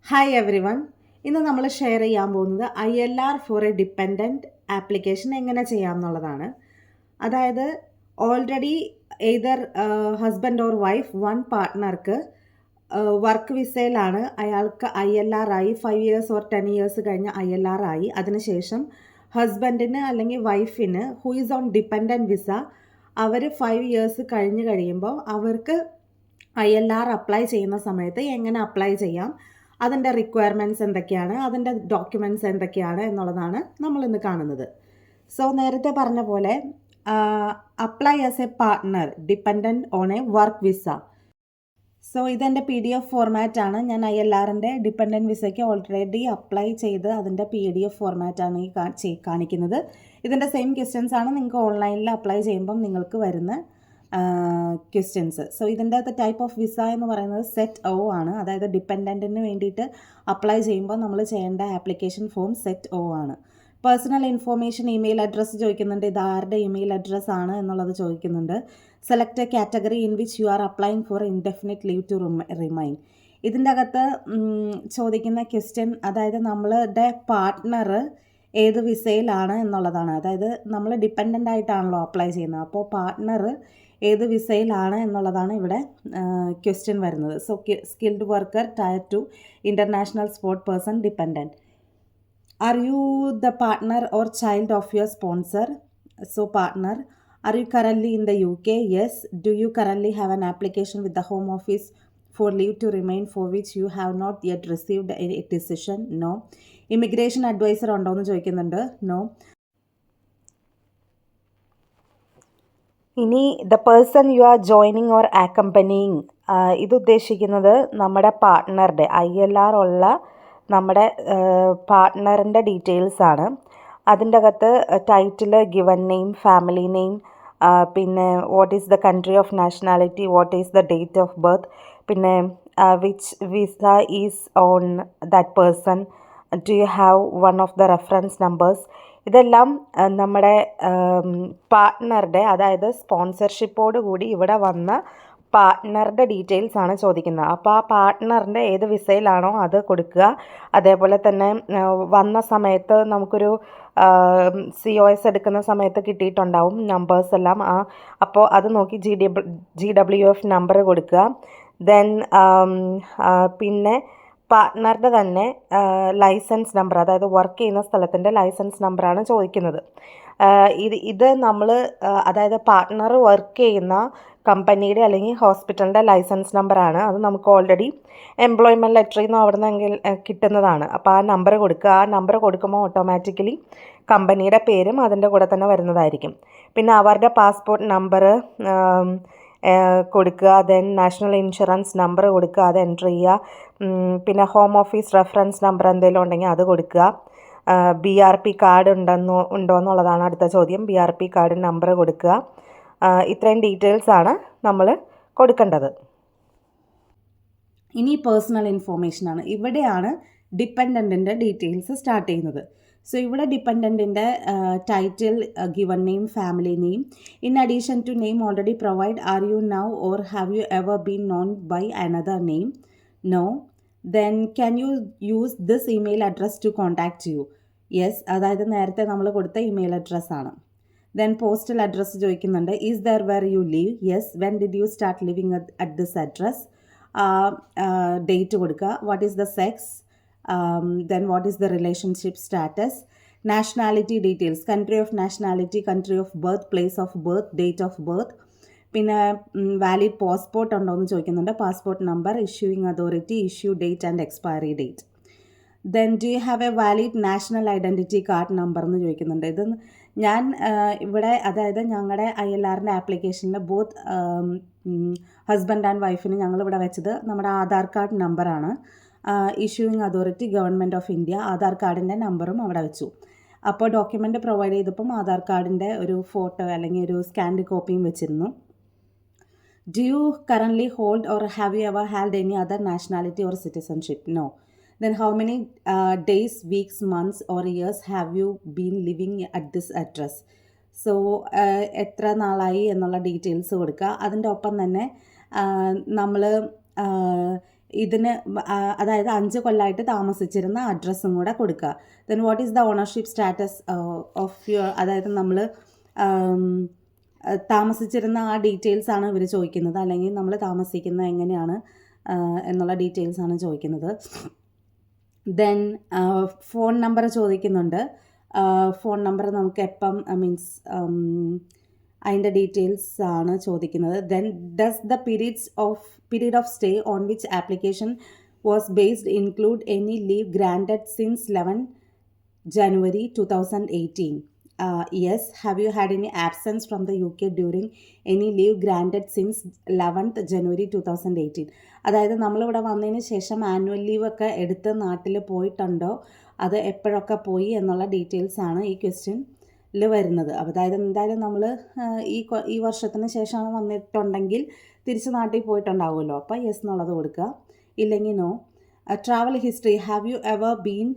Hi every one. ഇന്ന് നമ്മൾ share ചെയ്യാൻ പോകുന്നത് ILR for a dependant application എങ്ങനെ ചെയ്യാം എന്നുള്ളതാണ്. അതായത് already either husband or wife one പാർട്ട്ണർക്ക് വർക്ക് വിസയിലാണ്, അയാൾക്ക് ILR ആയി 5 ഇയേഴ്സ് ഓർ 10 ഇയേഴ്സ് കഴിഞ്ഞ് ILR ആയി. അതിനുശേഷം ഹസ്ബൻഡിന് അല്ലെങ്കിൽ വൈഫിന് who is on dependant visa അവർ 5 ഇയേഴ്സ് കഴിഞ്ഞ് കഴിയുമ്പോൾ അവർക്ക് ILR അപ്ലൈ ചെയ്യുന്ന സമയത്ത് എങ്ങനെ അപ്ലൈ ചെയ്യാം, അതിൻ്റെ റിക്വയർമെൻറ്റ്സ് എന്തൊക്കെയാണ്, അതിൻ്റെ ഡോക്യുമെൻറ്റ്സ് എന്തൊക്കെയാണ് എന്നുള്ളതാണ് നമ്മളിന്ന് കാണുന്നത്. സോ നേരത്തെ പറഞ്ഞ പോലെ apply as A partner dependent on A work visa. So ഇതെൻ്റെ PDF ഫോർമാറ്റാണ്. ഞാൻ ILRൻ്റെ ഡിപ്പെൻഡൻറ്റ് വിസയ്ക്ക് ഓൾറെഡി അപ്ലൈ ചെയ്ത് അതിൻ്റെ PDF ഫോർമാറ്റാണ് ഈ കാണിക്കുന്നത്. ഇതിൻ്റെ സെയിം ക്വസ്റ്റ്യൻസ് ആണ് നിങ്ങൾക്ക് ഓൺലൈനിൽ അപ്ലൈ ചെയ്യുമ്പം നിങ്ങൾക്ക് വരുന്ന ക്വസ്റ്റ്യൻസ്. സോ ഇതിൻ്റെ ടൈപ്പ് ഓഫ് വിസ എന്ന് പറയുന്നത് സെറ്റ് O ആണ്. അതായത് ഡിപ്പെൻഡൻറ്റിന് വേണ്ടിയിട്ട് അപ്ലൈ ചെയ്യുമ്പോൾ നമ്മൾ ചെയ്യേണ്ട ആപ്ലിക്കേഷൻ ഫോം സെറ്റ് O ആണ്. പേഴ്സണൽ ഇൻഫോർമേഷൻ, ഇമെയിൽ അഡ്രസ്സ് ചോദിക്കുന്നുണ്ട്. ഇത് ആരുടെ ഇമെയിൽ അഡ്രസ്സ് ആണ് എന്നുള്ളത് ചോദിക്കുന്നുണ്ട്. Select a category in which you are applying for indefinite leave to remain. ഇതിൻ്റെ അകത്ത് ചോദിക്കുന്ന ക്വസ്റ്റ്യൻ, അതായത് നമ്മളുടെ പാർട്ട്ണർ ഏത് വിസയിലാണ് എന്നുള്ളതാണ്. അതായത് നമ്മൾ ഡിപ്പെൻഡൻ്റ് ആയിട്ടാണല്ലോ അപ്ലൈ ചെയ്യുന്നത്. അപ്പോൾ പാർട്ട്ണർ ഏത് വിസയിലാണ് എന്നുള്ളതാണ് ഇവിടെ ക്വസ്റ്റ്യൻ വരുന്നത്. So skilled worker, tier 2, international sport person, dependent. Are you the partner or child of your sponsor? So partner. Are you currently in the UK? Yes. Do you currently have an application with the Home Office for leave to remain for which you have not yet received a decision? No. Immigration advisor ഉണ്ടോ എന്ന് ചോദിക്കുന്നുണ്ട്. No. ഇനി the person you are joining or accompanying, ഇത് ഉദ്ദേശിക്കുന്നത് നമ്മുടെ പാർട്ട്ണറുടെ ILR ഉള്ള നമ്മുടെ പാർട്ട്ണറിൻ്റെ details ആണ്. അതിൻ്റെ അകത്ത് title, given name, family name, പിന്നെ what is the country of nationality, what is the date of birth, പിന്നെ which visa is on that person, do you have one of the reference numbers. ഇതെല്ലാം നമ്മുടെ പാർട്ട്ണറുടെ, അതായത് സ്പോൺസർഷിപ്പോട് കൂടി ഇവിടെ വന്ന പാർട്ട്ണറുടെ details ആണ് ചോദിക്കുന്നത്. അപ്പോൾ ആ പാർട്ട്ണറിൻ്റെ ഏത് വിസയിലാണോ അത് കൊടുക്കുക. അതേപോലെ തന്നെ വന്ന സമയത്ത് നമുക്കൊരു COS എടുക്കുന്ന സമയത്ത് കിട്ടിയിട്ടുണ്ടാവും നമ്പേഴ്സ് എല്ലാം. അപ്പോൾ അത് നോക്കി GWF നമ്പർ കൊടുക്കുക. ദെൻ പിന്നെ പാർട്ട്ണറുടെ തന്നെ ലൈസൻസ് നമ്പർ, അതായത് വർക്ക് ചെയ്യുന്ന സ്ഥലത്തിൻ്റെ ലൈസൻസ് നമ്പറാണ് ചോദിക്കുന്നത്. ഇത് നമ്മൾ, അതായത് പാർട്ട്ണർ വർക്ക് ചെയ്യുന്ന കമ്പനിയുടെ അല്ലെങ്കിൽ ഹോസ്പിറ്റലിൻ്റെ ലൈസൻസ് നമ്പറാണ്. അത് നമുക്ക് ഓൾറെഡി എംപ്ലോയ്മെൻറ്റ് ലെറ്ററിൽ നിന്ന് അവിടെ നിന്ന് കിട്ടുന്നതാണ്. അപ്പോൾ ആ നമ്പർ കൊടുക്കുക. ആ നമ്പർ കൊടുക്കുമ്പോൾ ഓട്ടോമാറ്റിക്കലി കമ്പനിയുടെ പേരും അതിൻ്റെ കൂടെ തന്നെ വരുന്നതായിരിക്കും. പിന്നെ അവരുടെ പാസ്പോർട്ട് നമ്പർ കൊടുക്കുക. ദെൻ നാഷണൽ ഇൻഷുറൻസ് നമ്പർ കൊടുക്കുക, അത് എൻ്റർ ചെയ്യുക. പിന്നെ ഹോം ഓഫീസ് റെഫറൻസ് നമ്പർ എന്തെങ്കിലും ഉണ്ടെങ്കിൽ അത് കൊടുക്കുക. BRP കാർഡ് ഉണ്ടോ എന്നുള്ളതാണ് അടുത്ത ചോദ്യം. BRP കാർഡ് നമ്പർ കൊടുക്കുക. ഇത്രയും ഡീറ്റെയിൽസാണ് നമ്മൾ കൊടുക്കേണ്ടത്. ഇനി പേഴ്സണൽ ഇൻഫോർമേഷനാണ്. ഇവിടെയാണ് ഡിപ്പെൻഡൻറ്റിൻ്റെ ഡീറ്റെയിൽസ് സ്റ്റാർട്ട് ചെയ്യുന്നത്. സോ ഇവിടെ ഡിപ്പെൻഡൻറ്റിൻ്റെ title, given name, family name. In addition to name already provide, are you now or have you ever been known by another name? No. Then can you use this email address to contact you? Yes. അതായത് നേരത്തെ നമ്മൾ കൊടുത്ത email അഡ്രസ്സാണ്. Then postal address ചോദിക്കുന്നുണ്ട്. Is there where you live? Yes. When did you start living at this address? Date കൊടുക്കുക. What is the sex? Then what is the relationship status? Nationality details, country of nationality, country of birth, place of birth, date of birth. പിന്നെ valid passport ഉണ്ടോ എന്ന് ചോദിക്കുന്നുണ്ട്. Passport number, issuing authority, issue date and expiry date. Then do you have A valid national identity card number എന്ന് ചോദിക്കുന്നുണ്ട്. ഇത് ഞാൻ ഇവിടെ, അതായത് ഞങ്ങളുടെ ILRൻ്റെ ആപ്ലിക്കേഷനിൽ ബോത്ത് ഹസ്ബൻഡ് ആൻഡ് വൈഫിന് ഞങ്ങളിവിടെ വെച്ചത് നമ്മുടെ ആധാർ കാർഡ് നമ്പറാണ്. Issuing authority government of India, Aadhaar കാർഡിൻ്റെ നമ്പറും അവിടെ വെച്ചു. അപ്പോൾ ഡോക്യുമെൻ്റ് പ്രൊവൈഡ് ചെയ്തപ്പം ആധാർ കാർഡിൻ്റെ ഒരു ഫോട്ടോ അല്ലെങ്കിൽ ഒരു സ്കാൻഡ് കോപ്പിയും വെച്ചിരുന്നു. Do you currently hold or have you ever had any other nationality or citizenship? No. Then how many days, weeks, months or years have you been living at this address? So എത്ര നാളായി എന്നുള്ള details കൊടുക്കുക. അതിൻ്റെ ഒപ്പം തന്നെ നമ്മൾ ഇതിന് അതായത് 5 കൊല്ലമായിട്ട് താമസിച്ചിരുന്ന അഡ്രസ്സും കൂടെ കൊടുക്കുക. Then what is the ownership status of your, അതായത് നമ്മൾ താമസിച്ചിരുന്ന ആ ഡീറ്റെയിൽസ് ആണ് ഇവർ ചോദിക്കുന്നത്, അല്ലെങ്കിൽ നമ്മൾ താമസിക്കുന്നത് എങ്ങനെയാണ് എന്നുള്ള ഡീറ്റെയിൽസ് ആണ് ചോദിക്കുന്നത്. ദെൻ ഫോൺ നമ്പർ ചോദിക്കുന്നുണ്ട്. ഫോൺ നമ്പർ നമുക്ക് എപ്പം മീൻസ് അതിൻ്റെ ഡീറ്റെയിൽസ് ആണ് ചോദിക്കുന്നത്. Then does the period of stay on which application was based include any leave granted since 11 January 2018? Yes. Have you had any absence from the UK during any leave granted since 11th January 2018? അതായത് നമ്മളിവിടെ വന്നതിന് ശേഷം annual leave ഒക്കെ എടുത്ത് നാട്ടിൽ പോയിട്ടുണ്ടോ, അത് എപ്പോഴൊക്കെ പോയി എന്നുള്ള ഡീറ്റെയിൽസ് ആണ് ഈ ക്വസ്റ്റ്യനിൽ വരുന്നത്. അതായത് എന്തായാലും നമ്മൾ ഈ വർഷത്തിന് ശേഷമാണ് വന്നിട്ടുണ്ടെങ്കിൽ തിരിച്ച് നാട്ടിൽ പോയിട്ടുണ്ടാവുമല്ലോ, അപ്പോൾ യെസ് എന്നുള്ളത് കൊടുക്കുക, ഇല്ലെങ്കിൽ no. Travel history. Have you ever been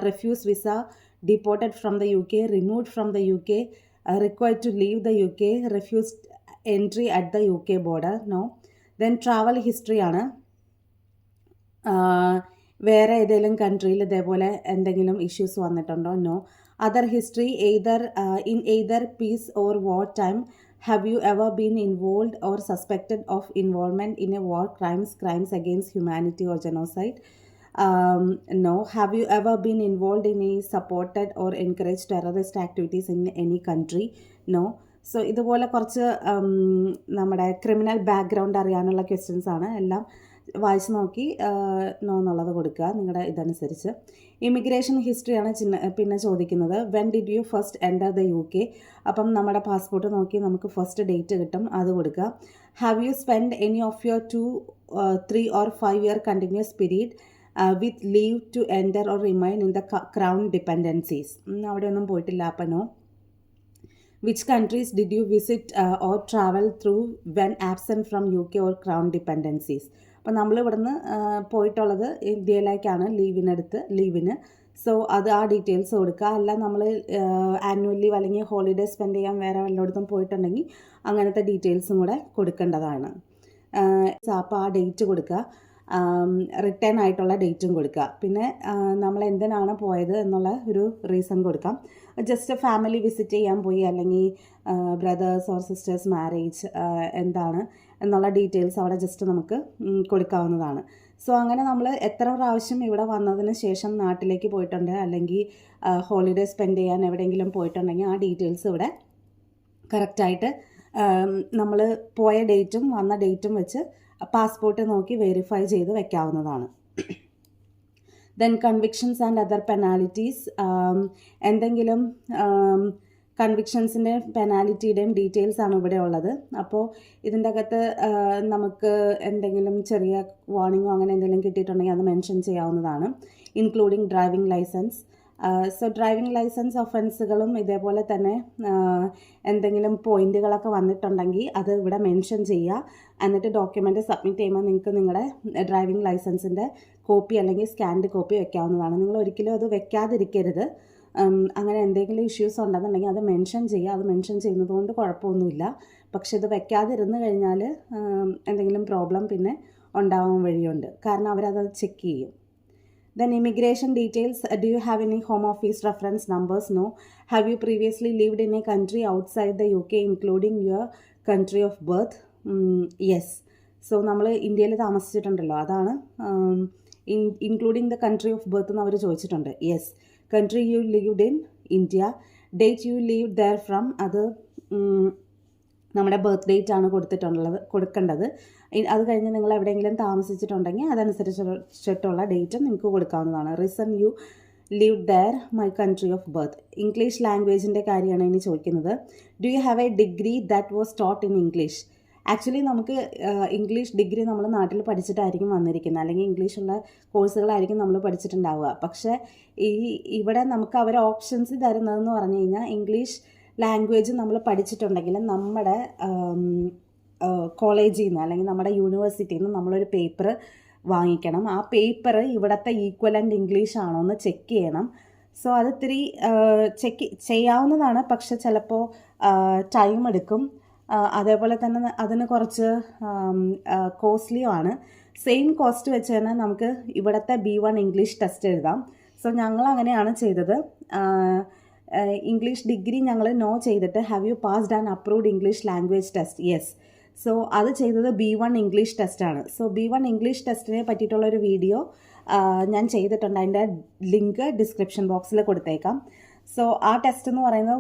refused visa, deported from the UK, removed from the UK, required to leave the UK, refused entry at the UK border? No. Then travel history ആണ്. വേറെ ഏതെങ്കിലും കൺട്രിയിൽ ഇതേപോലെ എന്തെങ്കിലും issues വന്നിട്ടുണ്ടോ? No. Other history, in either peace or war time, have you ever been involved or suspected of involvement in a war, crimes against humanity or genocide? No. Have you ever been involved in any supported or encouraged terrorist activities in any country? No. So ഇതുപോലെ കുറച്ച് നമ്മുടെ criminal background അറിയാനുള്ള questions ആണ്. എല്ലാം വായിച്ച് നോക്കി no എന്നുള്ളത് കൊടുക്കുക നിങ്ങളുടെ ഇതനുസരിച്ച്. ഇമിഗ്രേഷൻ ഹിസ്റ്ററിയാണ് പിന്നെ ചോദിക്കുന്നത്. When did you first enter the UK? അപ്പം നമ്മുടെ പാസ്പോർട്ട് നോക്കി നമുക്ക് ഫസ്റ്റ് ഡേറ്റ് കിട്ടും, അത് കൊടുക്കുക. Have you spend any of your 2, 3 or 5 year continuous period with leave to enter or remain in the crown dependencies? അവിടെ ഒന്നും പോയിട്ടില്ല, അപ്പം no. Which countries did you visit or travel through when absent from UK or crown dependencies? അപ്പോൾ നമ്മൾ ഇവിടുന്ന് പോയിട്ടുള്ളത് ഇന്ത്യയിലേക്കാണ് ലീവിന്. So അത് ആ ഡീറ്റെയിൽസ് കൊടുക്കുക. അല്ല നമ്മൾ ആനുവൽ ലീവ് അല്ലെങ്കിൽ ഹോളിഡേ സ്പെൻഡ് ചെയ്യാൻ വേറെ വല്ലയിടത്തും പോയിട്ടുണ്ടെങ്കിൽ അങ്ങനത്തെ ഡീറ്റെയിൽസും കൂടെ കൊടുക്കേണ്ടതാണ്. അപ്പോൾ ആ ഡേറ്റ് കൊടുക്കുക, റിട്ടേൺ ആയിട്ടുള്ള ഡേറ്റും കൊടുക്കുക. പിന്നെ നമ്മൾ എന്തിനാണ് പോയത് എന്നുള്ള ഒരു റീസൺ കൊടുക്കാം. ജസ്റ്റ് ഫാമിലി വിസിറ്റ് ചെയ്യാൻ പോയി, അല്ലെങ്കിൽ ബ്രദേഴ്സ് ഓർ സിസ്റ്റേഴ്സ് മാരേജ് എന്താണ് എന്നുള്ള ഡീറ്റെയിൽസ് അവിടെ ജസ്റ്റ് നമുക്ക് കൊടുക്കാവുന്നതാണ്. സോ അങ്ങനെ നമ്മൾ എത്ര പ്രാവശ്യം ഇവിടെ വന്നതിന് ശേഷം നാട്ടിലേക്ക് പോയിട്ടുണ്ട്, അല്ലെങ്കിൽ ഹോളിഡേ സ്പെൻഡ് ചെയ്യാൻ എവിടെയെങ്കിലും പോയിട്ടുണ്ടെങ്കിൽ ആ ഡീറ്റെയിൽസ് ഇവിടെ കറക്റ്റായിട്ട് നമ്മൾ പോയ ഡേറ്റും വന്ന ഡേറ്റും വെച്ച് പാസ്പോർട്ട് നോക്കി വെരിഫൈ ചെയ്ത് വെക്കാവുന്നതാണ്. Then convictions and other penalties. എന്തെങ്കിലും കൺവിക്ഷൻസിൻ്റെ പെനാലിറ്റിയുടെയും ഡീറ്റെയിൽസ് ആണ് ഇവിടെ ഉള്ളത്. അപ്പോൾ ഇതിൻ്റെ അകത്ത് നമുക്ക് എന്തെങ്കിലും ചെറിയ വാർണിങ്ങോ അങ്ങനെ എന്തെങ്കിലും കിട്ടിയിട്ടുണ്ടെങ്കിൽ അത് മെൻഷൻ ചെയ്യാവുന്നതാണ്. Including driving licence. So driving licence ഒഫൻസുകളും ഇതേപോലെ തന്നെ എന്തെങ്കിലും പോയിന്റുകളൊക്കെ വന്നിട്ടുണ്ടെങ്കിൽ അത് ഇവിടെ മെൻഷൻ ചെയ്യുക. എന്നിട്ട് ഡോക്യുമെൻ്റ് സബ്മിറ്റ് ചെയ്യുമ്പോൾ നിങ്ങൾക്ക് നിങ്ങളുടെ ഡ്രൈവിംഗ് ലൈസൻസിൻ്റെ കോപ്പി അല്ലെങ്കിൽ സ്കാൻഡ് കോപ്പി വെക്കാവുന്നതാണ്. നിങ്ങൾ ഒരിക്കലും അത് വെക്കാതിരിക്കരുത്. അങ്ങനെ എന്തെങ്കിലും ഇഷ്യൂസ് ഉണ്ടെന്നുണ്ടെങ്കിൽ അത് മെൻഷൻ ചെയ്യുക. അത് മെൻഷൻ ചെയ്യുന്നത് കൊണ്ട് കുഴപ്പമൊന്നുമില്ല. പക്ഷെ ഇത് വെക്കാതിരുന്ന് കഴിഞ്ഞാൽ എന്തെങ്കിലും പ്രോബ്ലം പിന്നെ ഉണ്ടാവാൻ വഴിയുണ്ട്, കാരണം അവരത് ചെക്ക് ചെയ്യും. Then immigration details. Do you have any home office reference numbers? No. Have you previously lived in a country outside the UK including your country of birth? Yes. So നമ്മൾ ഇന്ത്യയിൽ താമസിച്ചിട്ടുണ്ടല്ലോ, അതാണ് including the country of birth എന്ന് അവർ ചോദിച്ചിട്ടുണ്ട്. Yes. Country U lived in India. Date you lived there from, അത് നമ്മുടെ birth date ആണ് കൊടുക്കേണ്ടത്. അത് കഴിഞ്ഞ് നിങ്ങൾ എവിടെയെങ്കിലും താമസിച്ചിട്ടുണ്ടെങ്കിൽ അതനുസരിച്ചിട്ടുള്ള ഡേറ്റും നിങ്ങൾക്ക് കൊടുക്കാവുന്നതാണ്. Reason you lived there, my country of birth. English ലാംഗ്വേജിൻ്റെ കാര്യമാണ് ഇനി ചോദിക്കുന്നത്. Do you have a degree that was taught in English? Actually നമുക്ക് ഇംഗ്ലീഷ് ഡിഗ്രി നമ്മൾ നാട്ടിൽ പഠിച്ചിട്ടായിരിക്കും വന്നിരിക്കുന്നത്, അല്ലെങ്കിൽ ഇംഗ്ലീഷുള്ള കോഴ്സുകളായിരിക്കും നമ്മൾ പഠിച്ചിട്ടുണ്ടാവുക. പക്ഷേ ഇവിടെ നമുക്ക് അവർ ഓപ്ഷൻസ് തരുന്നതെന്ന് പറഞ്ഞു കഴിഞ്ഞാൽ ഇംഗ്ലീഷ് ലാംഗ്വേജ് നമ്മൾ പഠിച്ചിട്ടുണ്ടെങ്കിൽ നമ്മുടെ കോളേജിൽ നിന്ന് അല്ലെങ്കിൽ നമ്മുടെ യൂണിവേഴ്സിറ്റിയിൽ നിന്ന് നമ്മളൊരു പേപ്പർ വാങ്ങിക്കണം. ആ പേപ്പർ ഇവിടുത്തെ ഈക്വലൻ്റ് ഇംഗ്ലീഷ് ആണോ എന്ന് ചെക്ക് ചെയ്യണം. സോ അത് ഇത്തിരി ചെക്ക് ചെയ്യാവുന്നതാണ്, പക്ഷെ ചിലപ്പോൾ ടൈം എടുക്കും. അതേപോലെ തന്നെ അതിന് കുറച്ച് കോസ്റ്റ്ലിയുമാണ്. സെയിം കോസ്റ്റ് വെച്ച് തന്നെ നമുക്ക് ഇവിടുത്തെ B1 ഇംഗ്ലീഷ് ടെസ്റ്റ് എഴുതാം. സോ ഞങ്ങൾ അങ്ങനെയാണ് ചെയ്തത്. ഇംഗ്ലീഷ് ഡിഗ്രി ഞങ്ങൾ നോ ചെയ്തിട്ട് have you passed and approved English language test, yes. So അത് ചെയ്തത് B1 ഇംഗ്ലീഷ് ടെസ്റ്റാണ്. സോ B1 ഇംഗ്ലീഷ് ടെസ്റ്റിനെ പറ്റിയിട്ടുള്ളൊരു വീഡിയോ ഞാൻ ചെയ്തിട്ടുണ്ട്. അതിൻ്റെ ലിങ്ക് ഡിസ്ക്രിപ്ഷൻ ബോക്സിൽ കൊടുത്തേക്കാം. സോ ആ ടെസ്റ്റ് എന്ന് പറയുന്നത്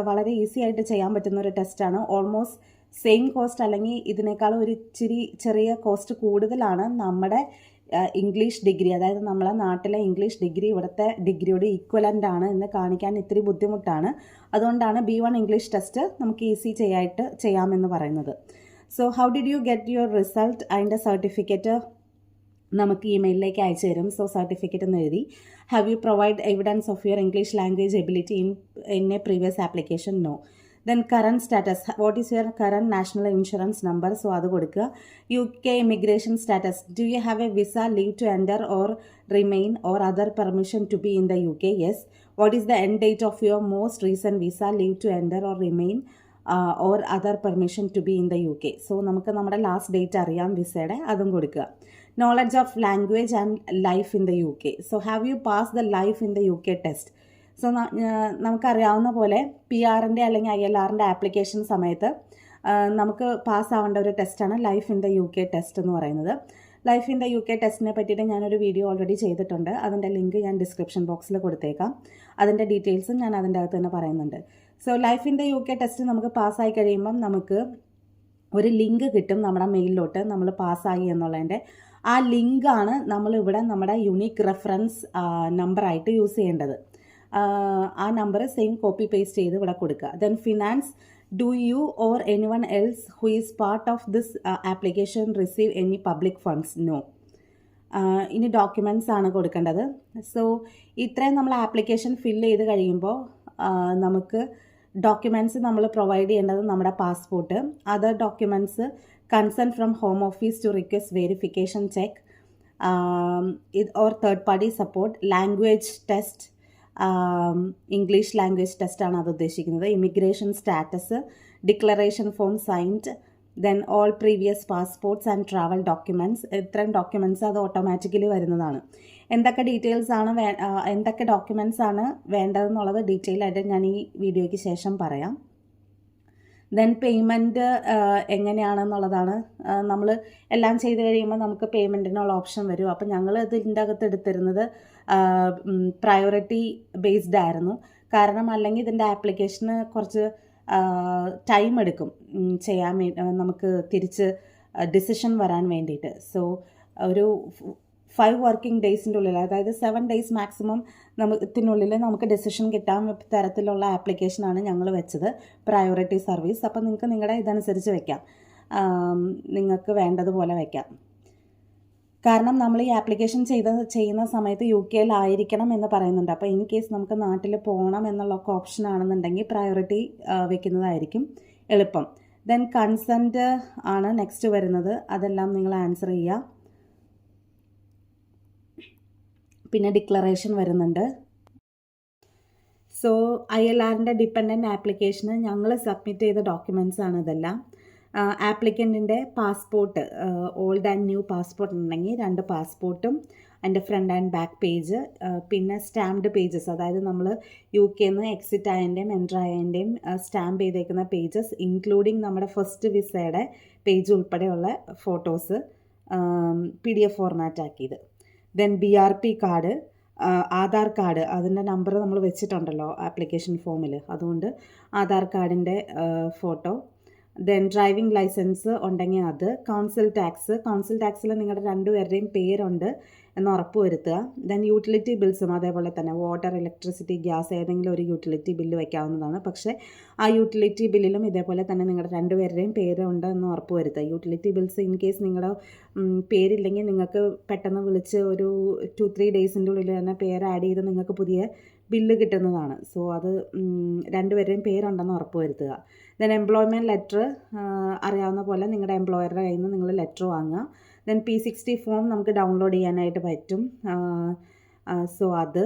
വളരെ ഈസി ആയിട്ട് ചെയ്യാൻ പറ്റുന്ന ഒരു ടെസ്റ്റാണ്. ഓൾമോസ്റ്റ് സെയിം കോസ്റ്റ് അല്ലെങ്കിൽ ഇതിനേക്കാളും ഒരു ഇച്ചിരി ചെറിയ കോസ്റ്റ് കൂടുതലാണ് നമ്മുടെ ഇംഗ്ലീഷ് ഡിഗ്രി, അതായത് നമ്മളെ നാട്ടിലെ ഇംഗ്ലീഷ് ഡിഗ്രി ഇവിടുത്തെ ഡിഗ്രിയോട് ഈക്വലൻ്റ് ആണ് എന്ന് കാണിക്കാൻ ഇത്തിരി ബുദ്ധിമുട്ടാണ്. അതുകൊണ്ടാണ് B1 ഇംഗ്ലീഷ് ടെസ്റ്റ് നമുക്ക് ഈസി ചെയ്യാമെന്ന് പറയുന്നത്. So how did you get your result? അതിൻ്റെ സർട്ടിഫിക്കറ്റ് നമുക്ക് ഇമെയിലിലേക്ക് അയച്ചു തരും. സോ സർട്ടിഫിക്കറ്റ് എന്ന് എഴുതി have you provide evidence of your English language ability in a previous application? No. Then current status, what is your current national insurance number? So അത് കൊടുക്കുക. UK immigration status, do you have a visa, leave to enter or remain or other permission to be in the UK? Yes. What is the end date of your most recent visa, leave to enter or remain or other permission to be in the UK? So നമുക്ക് നമ്മുടെ last date അറിയാം വിസയുടെ, അതും കൊടുക്കുക. Knowledge of language and life in the UK. So have you pass the life in the UK test? So നമുക്കറിയാവുന്ന പോലെ PR-ൻ്റെ അല്ലെങ്കിൽ ILR-ൻ്റെ application സമയത്ത് നമുക്ക് പാസ്സാവേണ്ട ഒരു ടെസ്റ്റാണ് life in the UK test എന്ന് പറയുന്നത്. ലൈഫ് ഇൻ ദ UK ടെസ്റ്റിനെ പറ്റിയിട്ട് ഞാനൊരു വീഡിയോ ഓൾറെഡി ചെയ്തിട്ടുണ്ട്. അതിൻ്റെ ലിങ്ക് ഞാൻ ഡിസ്ക്രിപ്ഷൻ ബോക്സിൽ കൊടുത്തേക്കാം. അതിൻ്റെ ഡീറ്റെയിൽസും ഞാൻ അതിൻ്റെ അകത്ത് തന്നെ പറയുന്നുണ്ട്. So life in the UK test നമുക്ക് പാസ്സായി കഴിയുമ്പം നമുക്ക് ഒരു ലിങ്ക് കിട്ടും നമ്മുടെ മെയിലിലോട്ട്, നമ്മൾ പാസ്സായി എന്നുള്ളതിൻ്റെ. ആ ലിങ്കാണ് നമ്മളിവിടെ നമ്മുടെ യുണീക്ക് റെഫറൻസ് നമ്പറായിട്ട് യൂസ് ചെയ്യേണ്ടത്. ആ നമ്പർ സെയിം കോപ്പി പേസ്റ്റ് ചെയ്ത് ഇവിടെ കൊടുക്കുക. Then finance, do you or anyone else who is part of this application receive any public funds? No. ഇനി ഡോക്യുമെൻറ്റ്സ് ആണ് കൊടുക്കേണ്ടത്. സോ ഇത്രയും നമ്മൾ ആപ്ലിക്കേഷൻ ഫില്ല് ചെയ്ത് കഴിയുമ്പോൾ നമുക്ക് ഡോക്യുമെൻറ്റ്സ് നമ്മൾ പ്രൊവൈഡ് ചെയ്യേണ്ടത് നമ്മുടെ passport, other documents, consent from home office to request verification check or third party support, language test, English language ടെസ്റ്റാണ് അത് ഉദ്ദേശിക്കുന്നത്, immigration status, declaration form signed, then all previous passports and travel documents. ഇത്രയും documents അത് automatically വരുന്നതാണ്. എന്തൊക്കെ details ആണ് എന്തൊക്കെ documents ആണ് വേണ്ടതെന്നുള്ളത് ഡീറ്റെയിൽ ആയിട്ട് ഞാൻ ഈ വീഡിയോയ്ക്ക് ശേഷം പറയാം. ദെൻ പേയ്മെൻറ്റ് എങ്ങനെയാണെന്നുള്ളതാണ്. നമ്മൾ എല്ലാം ചെയ്ത് കഴിയുമ്പോൾ നമുക്ക് പേയ്മെൻറ്റിനുള്ള ഓപ്ഷൻ വരും. അപ്പോൾ ഞങ്ങൾ ഇതിൻ്റെ അകത്ത് എടുത്തിരുന്നത് പ്രയോറിറ്റി ബേസ്ഡ് ആയിരുന്നു. കാരണം അല്ലെങ്കിൽ ഇതിൻ്റെ ആപ്ലിക്കേഷന് കുറച്ച് ടൈം എടുക്കും ചെയ്യാൻ നമുക്ക് തിരിച്ച് ഡിസിഷൻ വരാൻ വേണ്ടിയിട്ട്. സോ ഒരു 5 വർക്കിംഗ് ഡേയ്സിൻ്റെ ഉള്ളിൽ, അതായത് 7 ഡേയ്സ് മാക്സിമം ഇതിനുള്ളിൽ നമുക്ക് ഡെസിഷൻ കിട്ടാൻ തരത്തിലുള്ള ആപ്ലിക്കേഷനാണ് ഞങ്ങൾ വെച്ചത്, പ്രയോറിറ്റി സർവീസ്. അപ്പോൾ നിങ്ങൾക്ക് നിങ്ങളുടെ ഇതനുസരിച്ച് വയ്ക്കാം, നിങ്ങൾക്ക് വേണ്ടതുപോലെ വയ്ക്കാം. കാരണം നമ്മൾ ഈ ആപ്ലിക്കേഷൻ ചെയ്യുന്ന സമയത്ത് UK-ലായിരിക്കണം എന്ന് പറയുന്നുണ്ട്. അപ്പോൾ ഇൻ കേസ് നമുക്ക് നാട്ടിൽ പോകണം എന്നുള്ള ഓപ്ഷൻ ആണെന്നുണ്ടെങ്കിൽ പ്രയോറിറ്റി വെക്കുന്നതായിരിക്കും എളുപ്പം. ദെൻ കൺസെൻറ്റ് ആണ് നെക്സ്റ്റ് വരുന്നത്. അതെല്ലാം നിങ്ങൾ ആൻസർ ചെയ്യുക. പിന്നെ ഡിക്ലറേഷൻ വരുന്നുണ്ട്. സോ ILR-ൻ്റെ ഡിപ്പെൻഡൻറ്റ് ആപ്ലിക്കേഷന് ഞങ്ങൾ സബ്മിറ്റ് ചെയ്ത ഡോക്യുമെൻറ്റ്സ് ആണ് ഇതെല്ലാം. ആപ്ലിക്കൻറ്റിൻ്റെ passport, old and new passport ഉണ്ടെങ്കിൽ 2 പാസ്പോർട്ടും അതിൻ്റെ ഫ്രണ്ട് ആൻഡ് ബാക്ക് പേജ്, പിന്നെ സ്റ്റാമ്പ്ഡ് പേജസ്, അതായത് നമ്മൾ UK-ന്ന് എക്സിറ്റ് ആയതിൻ്റെയും എൻ്റർ ആയതിൻ്റെയും സ്റ്റാമ്പ് ചെയ്തേക്കുന്ന പേജസ്, ഇൻക്ലൂഡിങ് നമ്മുടെ ഫസ്റ്റ് വിസയുടെ പേജ് ഉൾപ്പെടെയുള്ള ഫോട്ടോസ് PDF ഫോർമാറ്റ് ആക്കിയത്. Then BRP card, Aadhaar card, അതിൻ്റെ നമ്പർ നമ്മൾ വെച്ചിട്ടുണ്ടല്ലോ ആപ്ലിക്കേഷൻ ഫോമിൽ, അതുകൊണ്ട് ആധാർ കാർഡിൻ്റെ ഫോട്ടോ. ദെൻ ഡ്രൈവിംഗ് ലൈസൻസ് ഉണ്ടെങ്കിൽ അത്, കൗൺസിൽ ടാക്സിൽ നിങ്ങളുടെ 2 പേരുടെയും പേരുണ്ട് എന്ന് ഉറപ്പ് വരുത്തുക. ദെൻ യൂട്ടിലിറ്റി ബിൽസും അതേപോലെ തന്നെ വാട്ടർ, ഇലക്ട്രിസിറ്റി, ഗ്യാസ് ഏതെങ്കിലും ഒരു യൂട്ടിലിറ്റി ബില്ല് വയ്ക്കാവുന്നതാണ്. പക്ഷേ ആ യൂട്ടിലിറ്റി ബില്ലിലും ഇതേപോലെ തന്നെ നിങ്ങളുടെ 2 പേരുടെയും പേരുണ്ട് എന്ന് ഉറപ്പ് വരുത്തുക. യൂട്ടിലിറ്റി ബിൽസ് ഇൻ കേസ് നിങ്ങളുടെ പേരില്ലെങ്കിൽ നിങ്ങൾക്ക് പെട്ടെന്ന് വിളിച്ച് ഒരു 2-3 ഡേയ്സിൻ്റെ ഉള്ളിൽ തന്നെ പേര് ആഡ് ചെയ്ത് നിങ്ങൾക്ക് പുതിയ ബില്ല് കിട്ടുന്നതാണ്. സോ അത് 2 പേരുടെയും പേരുണ്ടെന്ന് ഉറപ്പ് വരുത്തുക. ദെൻ എംപ്ലോയ്മെൻറ്റ് ലെറ്റർ, അറിയാവുന്ന പോലെ നിങ്ങളുടെ എംപ്ലോയറുടെ കയ്യിൽ നിന്ന് നിങ്ങൾ ലെറ്റർ വാങ്ങുക. ദെൻ P60 ഫോം നമുക്ക് ഡൗൺലോഡ് ചെയ്യാനായിട്ട് പറ്റും. സോ അത്,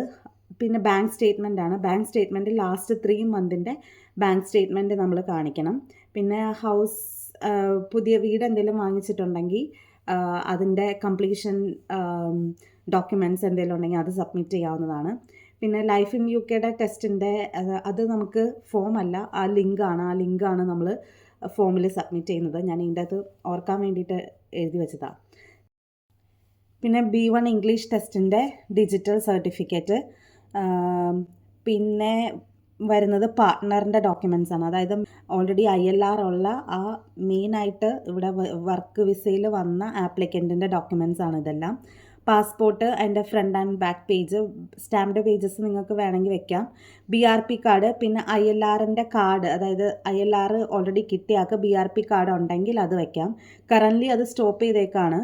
പിന്നെ ബാങ്ക് സ്റ്റേറ്റ്മെൻ്റ് ആണ്. ബാങ്ക് സ്റ്റേറ്റ്മെൻറ്റ് ലാസ്റ്റ് 3 മന്തിൻ്റെ ബാങ്ക് സ്റ്റേറ്റ്മെൻറ്റ് നമ്മൾ കാണിക്കണം. പിന്നെ പുതിയ വീട് എന്തെങ്കിലും വാങ്ങിച്ചിട്ടുണ്ടെങ്കിൽ അതിൻ്റെ കംപ്ലീഷൻ ഡോക്യുമെൻറ്റ്സ് എന്തെങ്കിലും ഉണ്ടെങ്കിൽ അത് സബ്മിറ്റ് ചെയ്യാവുന്നതാണ്. പിന്നെ ലൈഫ് ഇൻ UK ടെസ്റ്റിൻ്റെ അത് നമുക്ക് ഫോമല്ല, ആ ലിങ്കാണ് നമ്മൾ ഫോമിൽ സബ്മിറ്റ് ചെയ്യുന്നത്. ഞാൻ ഇതിൻ്റെ അകത്ത് ഓർക്കാൻ വേണ്ടിയിട്ട് എഴുതി വെച്ചതാണ്. പിന്നെ B1 ഇംഗ്ലീഷ് ടെസ്റ്റിൻ്റെ ഡിജിറ്റൽ സർട്ടിഫിക്കറ്റ്, പിന്നെ വരുന്നത് പാർട്ട്ണറിൻ്റെ ഡോക്യുമെൻറ്റ്സ് ആണ്. അതായത് ഓൾറെഡി ILR ഉള്ള ആ മെയിനായിട്ട് ഇവിടെ വർക്ക് വിസയിൽ വന്ന ആപ്ലിക്കൻറ്റിൻ്റെ ഡോക്യുമെൻറ്റ്സ് ആണ് ഇതെല്ലാം. പാസ്പോർട്ട്, അതിൻ്റെ front and back page, stamped pages നിങ്ങൾക്ക് വേണമെങ്കിൽ വെക്കാം. BRP കാർഡ്, പിന്നെ ILRൻ്റെ കാർഡ്, അതായത് ILR ഓൾറെഡി കിട്ടിയാൾക്ക് BRP കാർഡ് ഉണ്ടെങ്കിൽ അത് വെക്കാം. കറൻ്റ്ലി അത് സ്റ്റോപ്പ് ചെയ്തേക്കാണ്.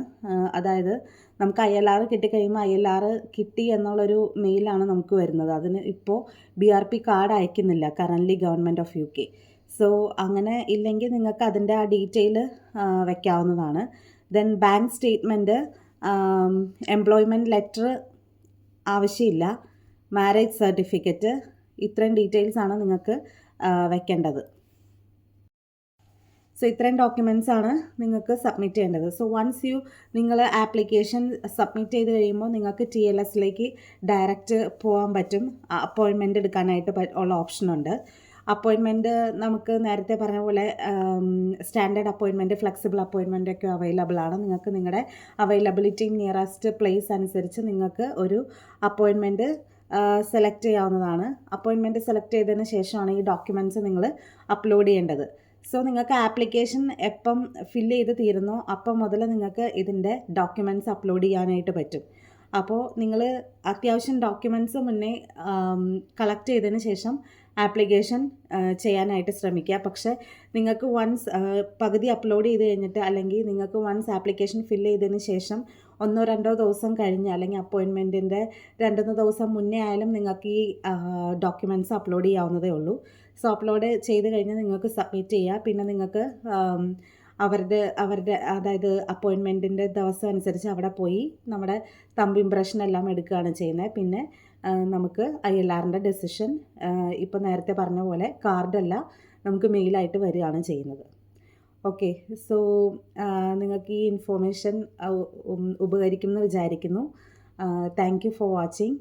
അതായത് നമുക്ക് ILR കിട്ടിക്കഴിയുമ്പോൾ ILR കിട്ടി എന്നുള്ളൊരു മെയിലാണ് നമുക്ക് വരുന്നത്. അതിന് ഇപ്പോൾ BRP കാർഡ് അയക്കുന്നില്ല currently government of UK. So അങ്ങനെ ഇല്ലെങ്കിൽ നിങ്ങൾക്ക് അതിൻ്റെ ആ ഡീറ്റെയിൽ വെക്കാവുന്നതാണ്. Then bank statement, employment letter ആവശ്യമില്ല, മാരേജ് സർട്ടിഫിക്കറ്റ്, ഇത്രയും ഡീറ്റെയിൽസാണ് നിങ്ങൾക്ക് വെക്കേണ്ടത്. സോ ഇത്രയും ഡോക്യുമെൻറ്റ്സ് ആണ് നിങ്ങൾക്ക് സബ്മിറ്റ് ചെയ്യേണ്ടത്. സോ വൺസ് നിങ്ങൾ ആപ്ലിക്കേഷൻ സബ്മിറ്റ് ചെയ്ത് കഴിയുമ്പോൾ നിങ്ങൾക്ക് TLSലേക്ക് ഡയറക്റ്റ് പോകാൻ പറ്റും. അപ്പോയിൻമെൻറ്റ് എടുക്കാനായിട്ട് ഉള്ള ഓപ്ഷനുണ്ട്. അപ്പോയിൻമെൻറ്റ് നമുക്ക് നേരത്തെ പറഞ്ഞ പോലെ സ്റ്റാൻഡേർഡ് അപ്പോയിൻമെൻറ്റ്, ഫ്ലെക്സിബിൾ അപ്പോയിൻമെൻറ്റ് ഒക്കെ അവൈലബിൾ ആണ്. നിങ്ങൾക്ക് നിങ്ങളുടെ അവൈലബിലിറ്റി നിയറസ്റ്റ് പ്ലേസ് അനുസരിച്ച് നിങ്ങൾക്ക് ഒരു അപ്പോയിൻമെൻറ്റ് സെലക്ട് ചെയ്യാവുന്നതാണ്. അപ്പോയിൻമെൻറ്റ് സെലക്ട് ചെയ്തതിന് ശേഷമാണ് ഈ ഡോക്യുമെൻറ്റ്സ് നിങ്ങൾ അപ്ലോഡ് ചെയ്യേണ്ടത്. സോ നിങ്ങൾക്ക് ആപ്ലിക്കേഷൻ എപ്പം ഫില്ല് ചെയ്ത് തീരുന്നോ അപ്പം മുതൽ നിങ്ങൾക്ക് ഇതിൻ്റെ ഡോക്യുമെൻറ്റ്സ് അപ്ലോഡ് ചെയ്യാനായിട്ട് പറ്റും. അപ്പോൾ നിങ്ങൾ അത്യാവശ്യം ഡോക്യുമെൻറ്റ്സ് മുന്നേ കളക്ട് ചെയ്തതിന് ശേഷം ആപ്ലിക്കേഷൻ ചെയ്യാനായിട്ട് ശ്രമിക്കുക. പക്ഷേ നിങ്ങൾക്ക് വൺസ് പകുതി അപ്ലോഡ് ചെയ്ത് കഴിഞ്ഞിട്ട്, അല്ലെങ്കിൽ നിങ്ങൾക്ക് വൺസ് ആപ്ലിക്കേഷൻ ഫില്ല് ചെയ്തതിന് ശേഷം 1-2 ദിവസം കഴിഞ്ഞ്, അല്ലെങ്കിൽ അപ്പോയിൻമെൻറ്റിൻ്റെ 2-3 ദിവസം മുന്നേ ആയാലും നിങ്ങൾക്ക് ഈ ഡോക്യുമെൻറ്റ്സ് അപ്ലോഡ് ചെയ്യാവുന്നതേ ഉള്ളൂ. സോ അപ്ലോഡ് ചെയ്ത് കഴിഞ്ഞ് നിങ്ങൾക്ക് സബ്മിറ്റ് ചെയ്യുക. പിന്നെ നിങ്ങൾക്ക് അവരുടെ അതായത് അപ്പോയിൻമെൻറ്റിൻ്റെ ദിവസം അനുസരിച്ച് അവിടെ പോയി നമ്മുടെ തമ്പ് ഇംപ്രഷൻ എല്ലാം എടുക്കുകയാണ് ചെയ്യുന്നത്. പിന്നെ നമുക്ക് ILRൻ്റെ ഡെസിഷൻ ഇപ്പോൾ നേരത്തെ പറഞ്ഞ പോലെ കാർഡല്ല, നമുക്ക് മെയിലായിട്ട് വരികയാണ് ചെയ്യുന്നത്. ഓക്കെ, സോ നിങ്ങൾക്ക് ഈ ഇൻഫോർമേഷൻ ഉപകരിക്കുമെന്ന് വിചാരിക്കുന്നു. Thank you for watching.